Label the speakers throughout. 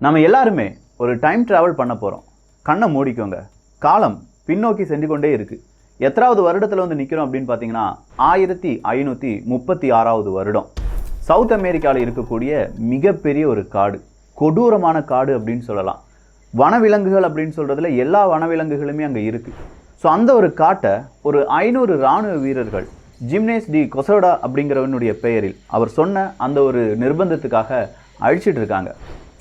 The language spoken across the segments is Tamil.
Speaker 1: நம்ம எல்லாருமே ஒரு டைம் டிராவல் பண்ண போகிறோம். கண்ணை மூடிக்கோங்க. காலம் பின்னோக்கி சென்று கொண்டே இருக்குது. எத்தனாவது வருடத்தில் வந்து நிற்கிறோம் அப்படின்னு பார்த்தீங்கன்னா 1536வது வருடம். சவுத் அமெரிக்காவில் இருக்கக்கூடிய மிகப்பெரிய ஒரு காடு, கொடூரமான காடு அப்படின்னு சொல்லலாம். வனவிலங்குகள் அப்படின்னு சொல்கிறதுல எல்லா வனவிலங்குகளுமே அங்கே இருக்குது. ஸோ அந்த ஒரு காட்டை ஒரு 500 இராணுவ வீரர்கள் ஜிம்னேஸ் டி கொசோடா அப்படிங்கிறவனுடைய பெயரில் அவர் சொன்ன அந்த ஒரு நிர்பந்தத்துக்காக அழிச்சிட்டு இருக்காங்க.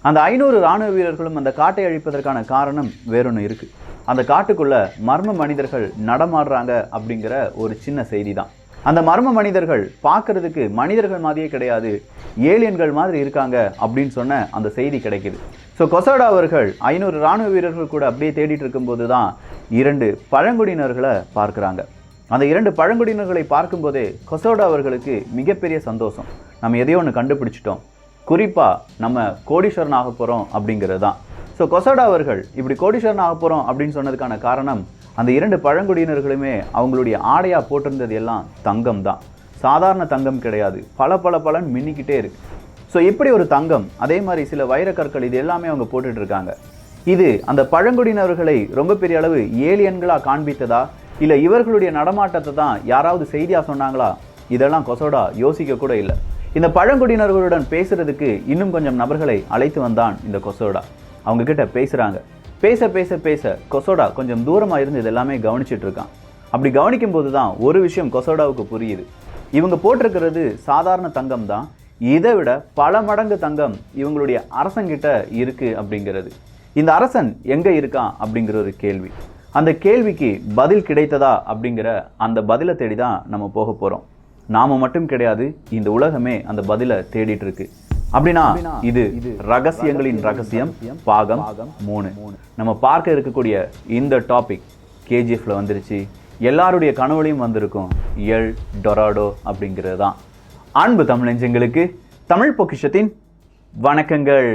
Speaker 1: அந்த 500 இராணுவ வீரர்களும் அந்த காட்டை அழிப்பதற்கான காரணம் வேறொன்று இருக்குது. அந்த காட்டுக்குள்ள மர்ம மனிதர்கள் நடமாடுறாங்க அப்படிங்கிற ஒரு சின்ன செய்தி தான். அந்த மர்ம மனிதர்கள் பார்க்கறதுக்கு மனிதர்கள் மாதிரியே கிடையாது, ஏலியன்கள் மாதிரி இருக்காங்க அப்படின்னு சொன்ன அந்த செய்தி கிடைக்குது. ஸோ கொசோடா அவர்கள் 500 இராணுவ வீரர்கள் கூட அப்படியே தேடிட்டு இருக்கும்போது தான் 2 பழங்குடியினர்களை பார்க்குறாங்க. அந்த 2 பழங்குடியினர்களை பார்க்கும்போதே கொசோடா அவர்களுக்கு மிகப்பெரிய சந்தோஷம். நம்ம எதையோ ஒன்று கண்டுபிடிச்சிட்டோம், குறிப்பாக நம்ம கோடீஸ்வரன் ஆக போகிறோம் அப்படிங்கிறது தான். ஸோ கொசோடா அவர்கள் இப்படி கோடீஸ்வரன் ஆக போகிறோம் அப்படின்னு சொன்னதுக்கான காரணம், அந்த 2 பழங்குடியினர்களுமே அவங்களுடைய ஆடையாக போட்டிருந்தது எல்லாம் தங்கம் தான். சாதாரண தங்கம் கிடையாது, பல மின்னிக்கிட்டே இருக்கு. ஸோ இப்படி ஒரு தங்கம், அதே மாதிரி சில வைரக்கற்கள், இது எல்லாமே அவங்க போட்டுட்டு இருக்காங்க. இது அந்த பழங்குடியினர்களை ரொம்ப பெரிய அளவு ஏலியன்களாக காண்பித்ததா, இல்லை இவர்களுடைய நடமாட்டத்தை தான் யாராவது செய்தியாக சொன்னாங்களா? இதெல்லாம் கொசோடா யோசிக்க கூட இல்லை. இந்த பழங்குடியினர்களுடன் பேசுறதுக்கு இன்னும் கொஞ்சம் நபர்களை அழைத்து வந்தான் இந்த கொசோடா. அவங்க கிட்ட பேசுறாங்க. பேச பேச பேச கொசோடா கொஞ்சம் தூரமாக இருந்து இது எல்லாமே கவனிச்சுட்டு இருக்கான். அப்படி கவனிக்கும் போது தான் ஒரு விஷயம் கொசோடாவுக்கு புரியுது. இவங்க போட்டிருக்கிறது சாதாரண தங்கம் தான், இதை விட பல மடங்கு தங்கம் இவங்களுடைய அரசன்கிட்ட இருக்கு அப்படிங்கிறது. இந்த அரசன் எங்க இருக்கான் அப்படிங்கிற ஒரு கேள்வி. அந்த கேள்விக்கு பதில் கிடைத்ததா அப்படிங்கிற அந்த பதிலை தேடி தான் நம்ம போக போறோம். நாம மட்டும் கிடையாது, இந்த உலகமே அந்த பதிலை தேடிட்டு இருக்கு. அப்படின்னா இது ரகசியங்களின் ரகசியம் பாகம் 3. நம்ம பார்க்க இருக்கக்கூடிய இந்த டாபிக் கேஜிஎஃப்ல வந்துருச்சு. எல்லாருடைய கனவுலையும் வந்திருக்கும் எல் டொராடோ அப்படிங்கிறது தான். அன்பு தமிழ் நெஞ்சங்களுக்கு தமிழ் பொக்கிஷத்தின் வணக்கங்கள்.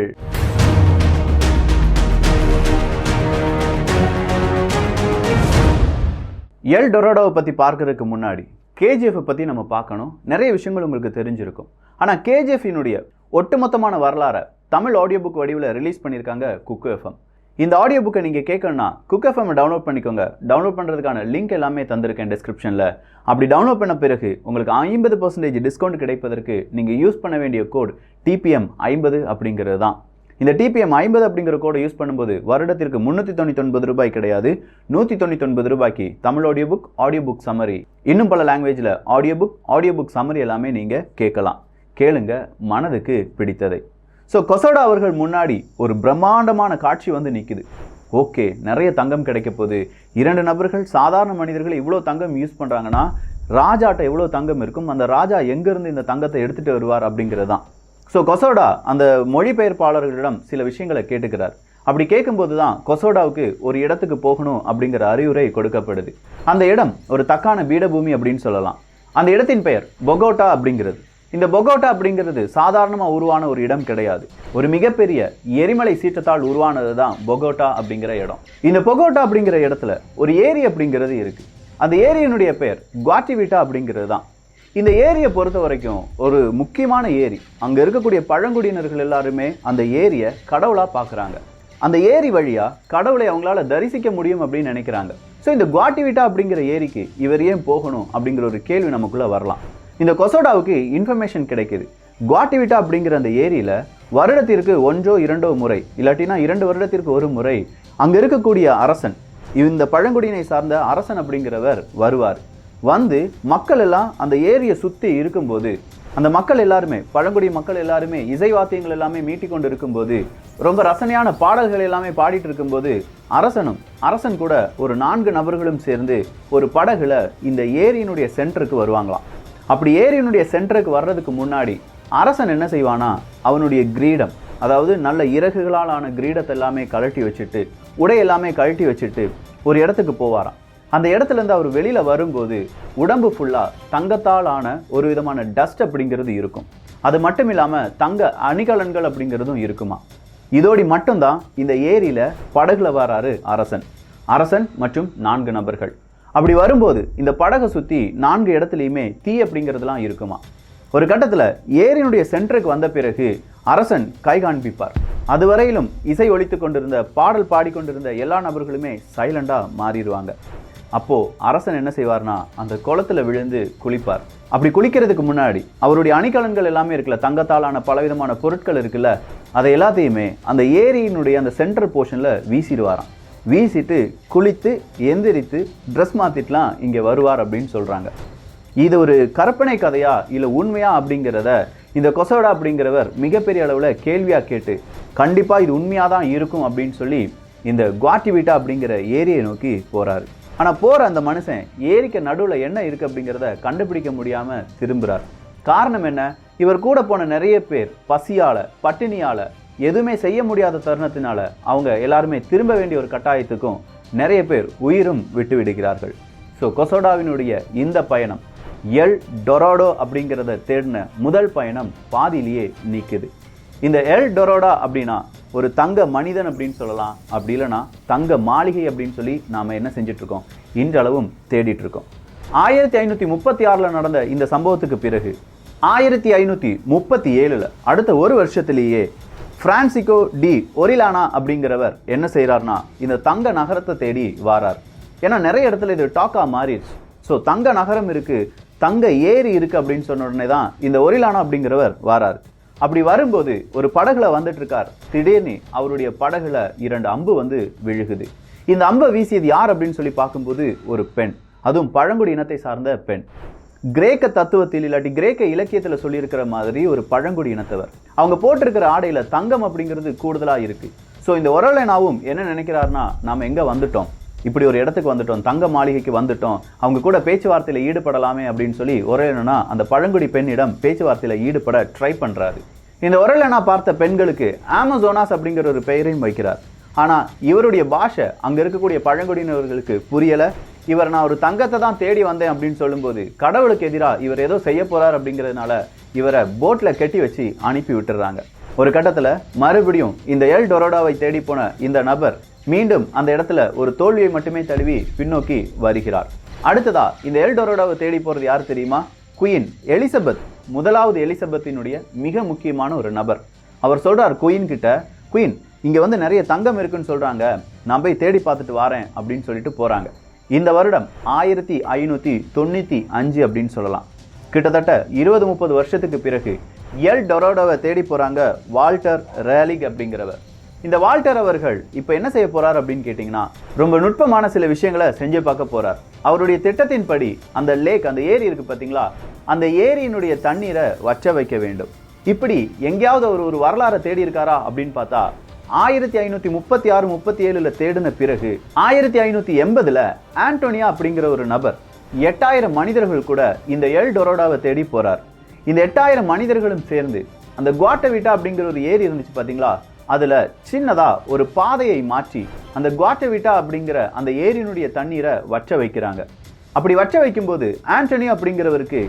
Speaker 1: எல் டொராடோவை பற்றி பார்க்கறதுக்கு முன்னாடி கேஜிஎஃப் பற்றி நம்ம பார்க்கணும். நிறைய விஷயங்கள் உங்களுக்கு தெரிஞ்சிருக்கும். ஆனால் கேஜிஎஃபினுடைய ஒட்டுமொத்தமான வரலாறை தமிழ் ஆடியோ புக் வடிவில் ரிலீஸ் பண்ணியிருக்காங்க குக்கு எஃப்எம். இந்த ஆடியோ புக்கை நீங்கள் கேட்கணும்னா குக்கு எஃப்எம் டவுன்லோட் பண்ணிக்கோங்க. டவுன்லோட் பண்ணுறதுக்கான லிங்க் எல்லாமே தந்திருக்கேன் டிஸ்கிரிப்ஷனில். அப்படி டவுன்லோட் பண்ண பிறகு உங்களுக்கு 50% டிஸ்கவுண்ட் கிடைப்பதற்கு நீங்கள் யூஸ் பண்ண வேண்டிய கோட் TPM 50 அப்படிங்கிறது தான். இந்த TPM 50 அப்படிங்கிற கோடை யூஸ் பண்ணும்போது வருடத்திற்கு 399 ரூபாய் கிடையாது, 199 ரூபாய்க்கு தமிழ் ஆடியோ புக் சம்மரி, இன்னும் பல லாங்குவேஜில் ஆடியோ புக் சம்மரி எல்லாமே நீங்கள் கேட்கலாம். கேளுங்க மனதுக்கு பிடித்ததை. ஸோ கொசோடா அவர்கள் முன்னாடி ஒரு பிரம்மாண்டமான காட்சி வந்து நிற்குது. ஓகே, நிறைய தங்கம் கிடைக்க போகுது. 2 நபர்கள், சாதாரண மனிதர்கள் இவ்வளோ தங்கம் யூஸ் பண்ணுறாங்கன்னா ராஜாட்ட எவ்வளோ தங்கம் இருக்கும், அந்த ராஜா எங்கேருந்து இந்த தங்கத்தை எடுத்துகிட்டு வருவார் அப்படிங்கிறது தான். ஸோ கொசோடா அந்த மொழிபெயர்ப்பாளர்களிடம் சில விஷயங்களை கேட்டுக்கிறார். அப்படி கேட்கும்போது தான் கொசோடாவுக்கு ஒரு இடத்துக்கு போகணும் அப்படிங்கிற அறிவுரை கொடுக்கப்படுது. அந்த இடம் ஒரு தக்கான பீடபூமி அப்படின்னு சொல்லலாம். அந்த இடத்தின் பெயர் பொகோட்டா அப்படிங்கிறது. இந்த பொகோட்டா அப்படிங்கிறது சாதாரணமாக உருவான ஒரு இடம் கிடையாது. ஒரு மிகப்பெரிய எரிமலை சீற்றத்தால் உருவானது தான் பொகோட்டா அப்படிங்கிற இடம். இந்த பொகோட்டா அப்படிங்கிற இடத்துல ஒரு ஏரி அப்படிங்கிறது இருக்கு. அந்த ஏரியினுடைய பெயர் குவாட்டிவிட்டா அப்படிங்கிறது தான். இந்த ஏரியை பொறுத்த வரைக்கும் ஒரு முக்கியமான ஏரி. அங்கே இருக்கக்கூடிய பழங்குடியினர்கள் எல்லாருமே அந்த ஏரியை கடவுளாக பார்க்குறாங்க. அந்த ஏரி வழியாக கடவுளை அவங்களால தரிசிக்க முடியும் அப்படின்னு நினைக்கிறாங்க. ஸோ இந்த குவாட்டிவிட்டா அப்படிங்கிற ஏரிக்கு இவர் ஏன் போகணும் அப்படிங்கிற ஒரு கேள்வி நமக்குள்ளே வரலாம். இந்த கொசோடாவுக்கு இன்ஃபர்மேஷன் கிடைக்குது. குவாட்டிவிட்டா அப்படிங்கிற அந்த ஏரியில் வருடத்திற்கு 1-2 முறை, இல்லாட்டினா 2 வருடத்திற்கு ஒரு முறை அங்கே இருக்கக்கூடிய அரசன், இந்த பழங்குடியினை சார்ந்த அரசன் அப்படிங்கிறவர் வருவார். வந்து மக்கள் எல்லாம் அந்த ஏரியை சுற்றி இருக்கும்போது, அந்த மக்கள் எல்லாருமே, பழங்குடி மக்கள் எல்லாருமே இசை வாத்தியங்கள் எல்லாமே மீட்டி கொண்டு இருக்கும்போது, ரொம்ப ரசனையான பாடல்கள் எல்லாமே பாடிட்டு இருக்கும்போது அரசன் கூட ஒரு 4 நபர்களும் சேர்ந்து ஒரு படகுல இந்த ஏரியினுடைய சென்டருக்கு வருவாங்களாம். அப்படி ஏரியினுடைய சென்டருக்கு வர்றதுக்கு முன்னாடி அரசன் என்ன செய்வானா, அவனுடைய கிரீடம், அதாவது நல்ல இறகுகளால் ஆன கிரீடத்தை எல்லாமே கழட்டி வச்சுட்டு, உடை எல்லாமே கழட்டி வச்சுட்டு ஒரு இடத்துக்கு போவாராம். அந்த இடத்துலேருந்து அவர் வெளியில் வரும்போது உடம்பு ஃபுல்லாக தங்கத்தால் ஆன ஒரு விதமான டஸ்ட் அப்படிங்கிறது இருக்கும். அது மட்டும் இல்லாமல் தங்க அணிகலன்கள் அப்படிங்கிறதும் இருக்குமா. இதோடி மட்டும்தான் இந்த ஏரியில் படகுல வராரு அரசன் மற்றும் 4 நபர்கள். அப்படி வரும்போது இந்த படகை சுற்றி 4 இடத்துலையுமே தீ அப்படிங்கிறதுலாம் இருக்குமா. ஒரு கட்டத்தில் ஏரியினுடைய சென்டருக்கு வந்த பிறகு அரசன் கை காண்பிப்பார். அதுவரையிலும் இசை ஒலித்து கொண்டிருந்த பாடல் பாடிக்கொண்டிருந்த எல்லா நபர்களுமே சைலண்டாக மாறிடுவாங்க. அப்போது அரசன் என்ன செய்வார்னா அந்த குளத்துல விழுந்து குளிப்பார். அப்படி குளிக்கிறதுக்கு முன்னாடி அவருடைய அணிகலன்கள் எல்லாமே இருக்குல்ல, தங்கத்தாலான பலவிதமான பொருட்கள் இருக்குல்ல, அதை எல்லாத்தையுமே அந்த ஏரியினுடைய அந்த சென்ட்ரல் போர்ஷனில் வீசிடுவாராம். வீசிட்டு குளித்து எந்திரித்து ட்ரெஸ் மாற்றிட்டுலாம் இங்கே வருவார் அப்படின்னு சொல்கிறாங்க. இது ஒரு கற்பனை கதையா இல்லை உண்மையா அப்படிங்கிறத இந்த கொசோடா அப்படிங்கிறவர் மிகப்பெரிய அளவில் கேள்வியாக கேட்டு கண்டிப்பாக இது உண்மையாக தான் இருக்கும் அப்படின்னு சொல்லி இந்த குவாட்டிவிட்டா அப்படிங்கிற ஏரியை நோக்கி போகிறாரு. ஆனால் போகிற அந்த மனுஷன் ஏரிக்கு நடுவில் என்ன இருக்குது அப்படிங்கிறத கண்டுபிடிக்க முடியாமல் திரும்புகிறார். காரணம் என்ன? இவர் கூட போன நிறைய பேர் பசியால் பட்டினியால் எதுவுமே செய்ய முடியாத தருணத்தினால அவங்க எல்லாருமே திரும்ப வேண்டிய ஒரு கட்டாயத்துக்கும் நிறைய பேர் உயிரும் விட்டு விடுகிறார்கள். ஸோ கொசோடாவினுடைய இந்த பயணம் எல் டொராடோ அப்படிங்கிறத தேடின முதல் பயணம் பாதியிலேயே நீக்குது. இந்த எல் டொராடோ அப்படின்னா ஒரு தங்க மனிதன் அப்படின்னு சொல்லலாம், அப்படி இல்லைனா தங்க மாளிகை அப்படின்னு சொல்லி நாம் என்ன செஞ்சிட்ருக்கோம், இன்றளவும் தேடிட்டுருக்கோம். 1536 நடந்த இந்த சம்பவத்துக்கு பிறகு 1537 அடுத்த ஒரு வருஷத்திலேயே பிரான்சிகோ டி ஒரிலானா அப்படிங்கிறவர் என்ன செய்கிறார்னா இந்த தங்க நகரத்தை தேடி வாரார். ஏன்னா நிறைய இடத்துல இது டாக்கா மாறிடுச்சு. ஸோ தங்க நகரம் இருக்குது, தங்க ஏரி இருக்குது அப்படின்னு சொன்ன உடனே தான் இந்த ஒரிலானா அப்படிங்கிறவர் வாரார். அப்படி வரும்போது ஒரு படகுல வந்துட்டு இருக்கார். திடீர்னு அவருடைய படகுல 2 அம்பு வந்து விழுகுது. இந்த அம்பை வீசியது யார் அப்படின்னு சொல்லி பார்க்கும்போது ஒரு பெண், அதுவும் பழங்குடி இனத்தை சார்ந்த பெண். கிரேக்க தத்துவத்தில் இல்லாட்டி கிரேக்க இலக்கியத்தில் சொல்லியிருக்கிற மாதிரி ஒரு பழங்குடி இனத்தவர். அவங்க போட்டிருக்கிற ஆடையில தங்கம் அப்படிங்கிறது கூடுதலாக இருக்கு. ஸோ இந்த ஒரலேனாவும் என்ன நினைக்கிறாருன்னா, நாம் எங்கே வந்துட்டோம், இப்படி ஒரு இடத்துக்கு வந்துட்டோம், தங்க மாளிகைக்கு வந்துட்டோம், அவங்க கூட பேச்சுவார்த்தையில் ஈடுபடலாமே அப்படின்னு சொல்லி ஒரலேனா அந்த பழங்குடி பெண்ணிடம் பேச்சுவார்த்தையில் ஈடுபட ட்ரை பண்ணுறாரு. இந்த ஒரலேனா பார்த்த பெண்களுக்கு ஆமசோனாஸ் அப்படிங்கிற ஒரு பெயரையும் வைக்கிறார். ஆனால் இவருடைய பாஷை அங்கே இருக்கக்கூடிய பழங்குடியினர்களுக்கு புரியலை. இவர் நான் ஒரு தங்கத்தை தான் தேடி வந்தேன் அப்படின்னு சொல்லும்போது கடவுளுக்கு எதிராக இவர் ஏதோ செய்ய போகிறார் அப்படிங்கிறதுனால இவரை போட்டில் கட்டி வச்சு அனுப்பி விட்டுறாங்க. ஒரு கட்டத்தில் மறுபடியும் இந்த எல் டொராடோவை தேடி போன இந்த நபர் மீண்டும் அந்த இடத்துல ஒரு தோல்வியை மட்டுமே தழுவி பின்னோக்கி வருகிறார். அடுத்ததா இந்த எல் டொராடோவை தேடி போகிறது யார் தெரியுமா? குயின் எலிசபெத், முதலாவது எலிசபெத்தினுடைய மிக முக்கியமான ஒரு நபர். அவர் சொல்றார் குயின் கிட்ட, குயின் இங்கே வந்து நிறைய தங்கம் இருக்குன்னு சொல்கிறாங்க, நான் போய் தேடி பார்த்துட்டு வரேன் அப்படின்னு சொல்லிட்டு போகிறாங்க. இந்த வருடம் 1595 அப்படின்னு சொல்லலாம். கிட்டத்தட்ட 20-30 வருஷத்துக்கு பிறகு எல் டொராடோவை தேடி போகிறாங்க வால்டர் ரேலிக் அப்படிங்கிறவர். இந்த வால்டர் அவர்கள் இப்போ என்ன செய்ய போகிறார் அப்படின்னு கேட்டிங்கன்னா, ரொம்ப நுட்பமான சில விஷயங்களை செஞ்சு பார்க்க போகிறார். அவருடைய திட்டத்தின்படி அந்த லேக், அந்த ஏரி இருக்குது பார்த்தீங்களா, அந்த ஏரியினுடைய தண்ணீரை வற்ற வைக்க வேண்டும். இப்படி எங்கேயாவது ஒரு வரலாறை தேடி இருக்காரா அப்படின்னு பார்த்தா 1536-37 தேடின பிறகு 1580 ஆண்டோனியா அப்படிங்கிற ஒரு நபர் 8000 மனிதர்கள் கூட இந்த எல் டொராடோவை தேடி போறார். இந்த 8000 மனிதர்களும் சேர்ந்து அந்த குவாட்டவிட்டா அப்படிங்கிற ஒரு ஏரி இருந்துச்சு பார்த்தீங்களா, அதுல சின்னதா ஒரு பாதையை மாற்றி அந்த குவாட்டவிட்டா அப்படிங்கிற அந்த ஏரியினுடைய தண்ணீரை வற்ற வைக்கிறாங்க. அப்படி வற்ற வைக்கும்போது ஆண்டோனியோ அப்படிங்கிறவருக்கு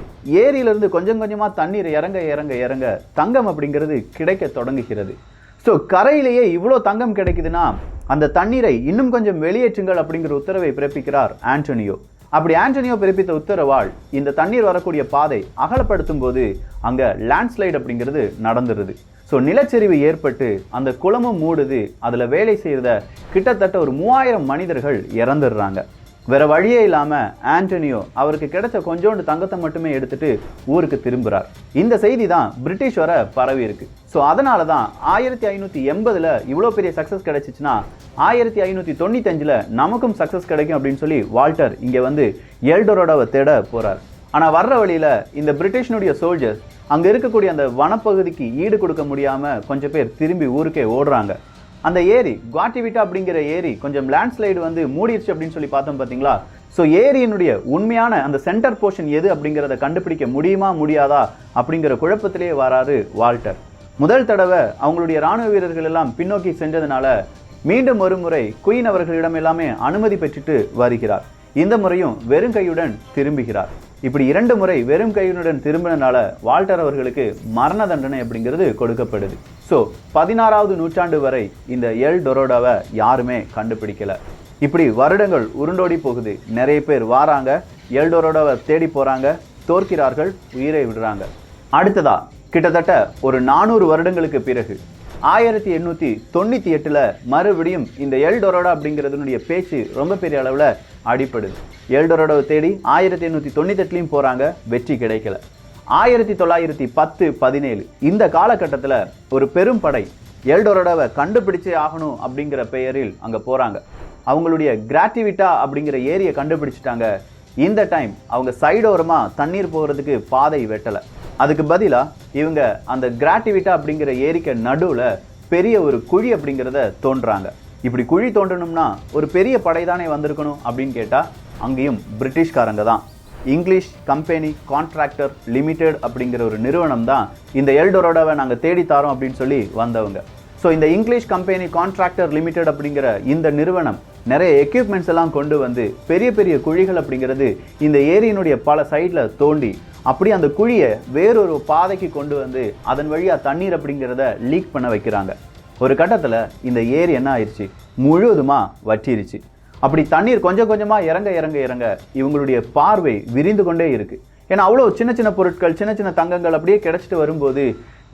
Speaker 1: ஏரியிலிருந்து கொஞ்சம் கொஞ்சமா தண்ணீர் இறங்க இறங்க இறங்க தங்கம் அப்படிங்கிறது கிடைக்க தொடங்குகிறது. ஸோ கரையிலேயே இவ்வளோ தங்கம் கிடைக்குதுன்னா அந்த தண்ணீரை இன்னும் கொஞ்சம் வெளியேற்றுங்கள் அப்படிங்கிற உத்தரவை பிறப்பிக்கிறார் ஆண்டோனியோ. அப்படி ஆண்டோனியோ பிறப்பித்த உத்தரவால் இந்த தண்ணீர் வரக்கூடிய பாதை அகலப்படுத்தும் போது அங்கே லேண்ட்ஸ்லைட் அப்படிங்கிறது நடந்துருது. ஸோ நிலச்சரிவு ஏற்பட்டு அந்த குளமும் மூடுது. அதில் வேலை செய்த கிட்டத்தட்ட ஒரு 3000 மனிதர்கள் இறந்துடுறாங்க. வேற வழியே இல்லாமல் ஆண்டோனியோ அவருக்கு கிடைச்ச கொஞ்சோண்டு தங்கத்தை மட்டுமே எடுத்துட்டு ஊருக்கு திரும்புகிறார். இந்த செய்தி தான் பிரிட்டிஷ் வர பரவி இருக்கு. ஸோ அதனால தான் 1580 இவ்வளோ பெரிய சக்ஸஸ் கிடைச்சிச்சுன்னா 1595 நமக்கும் சக்ஸஸ் கிடைக்கும் அப்படின்னு சொல்லி வால்டர் இங்கே வந்து எல் டொராடோவை தேட போகிறார். ஆனால் வர்ற வழியில் இந்த பிரிட்டிஷனுடைய சோல்ஜர்ஸ் அங்கே இருக்கக்கூடிய அந்த வனப்பகுதிக்கு ஈடு கொடுக்க முடியாமல் கொஞ்சம் பேர் திரும்பி ஊருக்கே ஓடுறாங்க. அந்த ஏரி குவாட்டிவிட்டா அப்படிங்கிற ஏரி கொஞ்சம் லேண்ட்ஸ்லைடு வந்து மூடிடுச்சு அப்படின்னு சொல்லி பார்த்தோம் பார்த்தீங்களா. ஸோ ஏரியினுடைய உண்மையான அந்த சென்டர் போர்ஷன் எது அப்படிங்கிறத கண்டுபிடிக்க முடியுமா முடியாதா அப்படிங்கிற குழப்பத்திலேயே வராரு வால்டர். முதல் தடவை அவங்களுடைய இராணுவ வீரர்கள் எல்லாம் பின்னோக்கி சென்றதுனால மீண்டும் ஒரு முறை குயின் அவர்களிடம் எல்லாமே அனுமதி பெற்றுட்டு வருகிறார். இந்த முறையும் வெறும் கையுடன் திரும்புகிறார். இப்படி 2 முறை வெறும் கையுடன் திரும்பினால வால்டர் அவர்களுக்கு மரண தண்டனை அப்படிங்கிறது கொடுக்கப்படுது. ஸோ 16வது நூற்றாண்டு வரை இந்த எல் டொராடோவை யாருமே கண்டுபிடிக்கல. இப்படி வருடங்கள் உருண்டோடி போகுது. நிறைய பேர் வாராங்க, எல் டொராடோவை தேடி போறாங்க, தோற்கிறார்கள், உயிரை விடுறாங்க. அடுத்ததா கிட்டத்தட்ட ஒரு 400 வருடங்களுக்கு பிறகு 1898 மறுபடியும் இந்த எல் டொராடோ அப்படிங்கிறதுனுடைய பேச்சு ரொம்ப பெரிய அளவில் அடிப்படுது. எல் டொராடோவை தேடி 1898 போகிறாங்க, வெற்றி கிடைக்கல. 1910-17 இந்த காலகட்டத்தில் ஒரு பெரும் படை எல் டொராடோவை கண்டுபிடிச்சே ஆகணும் அப்படிங்கிற பெயரில் அங்கே போகிறாங்க. அவங்களுடைய கிராட்டிவிட்டா அப்படிங்கிற ஏரியை கண்டுபிடிச்சிட்டாங்க. இந்த டைம் அவங்க சைடோரமாக தண்ணீர் போகிறதுக்கு பாதை வெட்டலை. அதுக்கு பதிலாக இவங்க அந்த கிராட்டிவிட்டா அப்படிங்கிற ஏரிக்கு நடுவில் பெரிய ஒரு குழி அப்படிங்கிறத தோன்றாங்க. இப்படி குழி தோண்டணும்னா ஒரு பெரிய படை தானே வந்திருக்கணும் அப்படின்னு கேட்டால் அங்கேயும் பிரிட்டிஷ்காரங்க தான். இங்கிலீஷ் கம்பெனி கான்ட்ராக்டர் லிமிடெட் அப்படிங்கிற ஒரு நிறுவனம் தான் இந்த எல் டொராடோவை நாங்கள் தேடித்தாரோம் அப்படின்னு சொல்லி வந்தவங்க. ஸோ இந்த இங்கிலீஷ் கம்பெனி கான்ட்ராக்டர் லிமிடெட் அப்படிங்கிற இந்த நிறுவனம் நிறைய எக்யூப்மெண்ட்ஸ் எல்லாம் கொண்டு வந்து பெரிய பெரிய குழிகள் அப்படிங்கிறது இந்த ஏரியினுடைய பல சைடில் தோண்டி அப்படி அந்த குழியை வேறொரு பாதைக்கு கொண்டு வந்து அதன் வழியாக தண்ணீர் அப்படிங்கிறத லீக் பண்ண வைக்கிறாங்க. ஒரு கட்டத்தில் இந்த ஏரி என்ன ஆயிடுச்சு, முழுவதுமாக வற்றிருச்சு. அப்படி தண்ணீர் கொஞ்சம் கொஞ்சமாக இறங்க இறங்க இறங்க இவங்களுடைய பார்வை விரிந்து கொண்டே இருக்குது. ஏன்னா அவ்வளோ சின்ன சின்ன பொருட்கள், சின்ன சின்ன தங்கங்கள் அப்படியே கிடைச்சிட்டு வரும்போது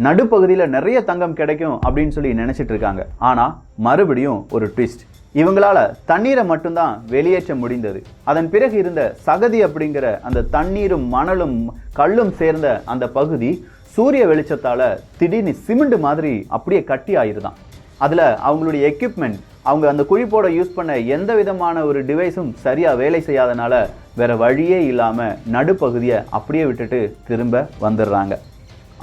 Speaker 1: நடுப்பகுதியில் நிறைய தங்கம் கிடைக்கும் அப்படின்னு சொல்லி நினச்சிட்டு இருக்காங்க. ஆனால் மறுபடியும் ஒரு ட்விஸ்ட், இவங்களால தண்ணீரை மட்டும்தான் வெளியேற்ற முடிந்தது. அதன் பிறகு இருந்த சகதி அப்படிங்கிற அந்த தண்ணீரும் மணலும் கல்லும் சேர்ந்த அந்த பகுதி சூரிய வெளிச்சத்தால் திடீர்னு சிமெண்ட் மாதிரி அப்படியே கட்டி ஆயிருதான். அதில் அவங்களுடைய எக்யூப்மெண்ட், அவங்க அந்த குழிப்போட யூஸ் பண்ண எந்த விதமான ஒரு டிவைஸும் சரியாக வேலை செய்யாதனால வேற வழியே இல்லாமல் நடுப்பகுதியை அப்படியே விட்டுட்டு திரும்ப வந்துடுறாங்க.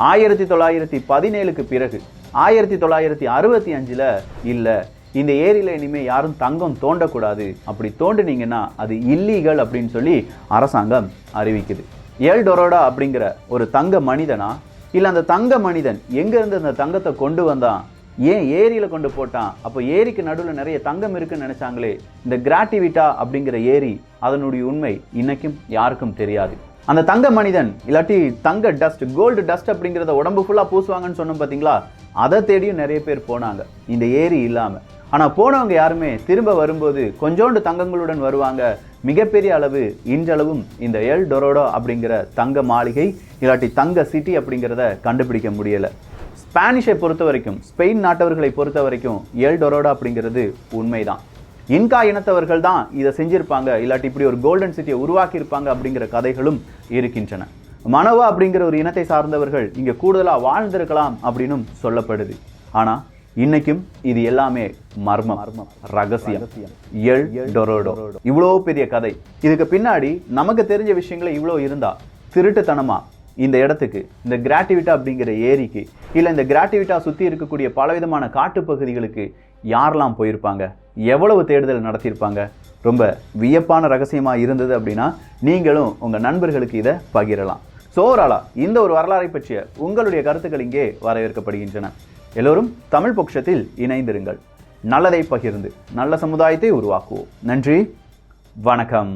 Speaker 1: 1917 பிறகு 1965 இல்லை, இந்த ஏரியில் இனிமேல் யாரும் தங்கம் தோண்டக்கூடாது, அப்படி தோண்டினீங்கன்னா அது இல்லீகல் அப்படின்னு சொல்லி அரசாங்கம் அறிவிக்குது. எல் டொராடோ அப்படிங்கிற ஒரு தங்க மனிதனா, இல்லை அந்த தங்க மனிதன் எங்கேருந்து அந்த தங்கத்தை கொண்டு வந்தான், ஏன் ஏரியில் கொண்டு போட்டான், அப்போ ஏரிக்கு நடுவில் நிறைய தங்கம் இருக்குன்னு நினச்சாங்களே, இந்த கிராட்டிவிட்டா அப்படிங்கிற ஏரி, அதனுடைய உண்மை இன்னைக்கும் யாருக்கும் தெரியாது. அந்த தங்க மனிதன் இல்லாட்டி தங்க டஸ்ட், கோல்டு டஸ்ட் அப்படிங்கிறத உடம்பு ஃபுல்லாக பூசுவாங்கன்னு சொன்னோம் பார்த்தீங்களா, அதை தேடியும் நிறைய பேர் போனாங்க இந்த ஏரி இல்லாமல். ஆனால் போனவங்க யாருமே திரும்ப வரும்போது கொஞ்சோண்டு தங்கங்களுடன் வருவாங்க. மிகப்பெரிய அளவு இன்றளவும் இந்த எல் டொராடோ அப்படிங்கிற தங்க மாளிகை இல்லாட்டி தங்க சிட்டி அப்படிங்கிறத கண்டுபிடிக்க முடியலை. ஸ்பானிஷை பொறுத்த வரைக்கும், ஸ்பெயின் நாட்டவர்களை பொறுத்த வரைக்கும் எல் டொராடோ அப்படிங்கிறது உண்மைதான். இன்கா இனத்தவர்கள் தான் இதை செஞ்சிருப்பாங்க, இல்லாட்டி இப்படி ஒரு கோல்டன் சிட்டியை உருவாக்கியிருப்பாங்க அப்படிங்கிற கதைகளும் இருக்கின்றன. மனோவா அப்படிங்கிற ஒரு இனத்தை சார்ந்தவர்கள் இங்கே கூடுதலாக வாழ்ந்திருக்கலாம் அப்படின்னும் சொல்லப்படுது. ஆனால் இன்னைக்கும் இது எல்லாமே மர்மம், ரகசியம். எல் டொராடோ இவ்வளோ பெரிய கதை, இதுக்கு பின்னாடி நமக்கு தெரிஞ்ச விஷயங்களை இவ்வளோ இருந்தா திருட்டுத்தனமா இந்த இடத்துக்கு, இந்த கிராட்டிவிட்டா அப்படிங்கிற ஏரிக்கு, இல்லை இந்த கிராட்டிவிட்டா சுற்றி இருக்கக்கூடிய பலவிதமான காட்டுப்பகுதிகளுக்கு யாரெல்லாம் போயிருப்பாங்க, எவ்வளவு தேடுதல் நடத்தியிருப்பாங்க, ரொம்ப வியப்பான ரகசியமாக இருந்தது அப்படின்னா நீங்களும் உங்கள் நண்பர்களுக்கு இதை பகிரலாம். ஸோ ஓவராலாக இந்த ஒரு வரலாறை பற்றிய உங்களுடைய கருத்துக்கள் இங்கே வரவேற்கப்படுகின்றன. எல்லோரும் தமிழ் பொக்கிஷத்தில் இணைந்திருங்கள். நல்லதை பகிர்ந்து நல்ல சமுதாயத்தை உருவாக்குவோம். நன்றி, வணக்கம்.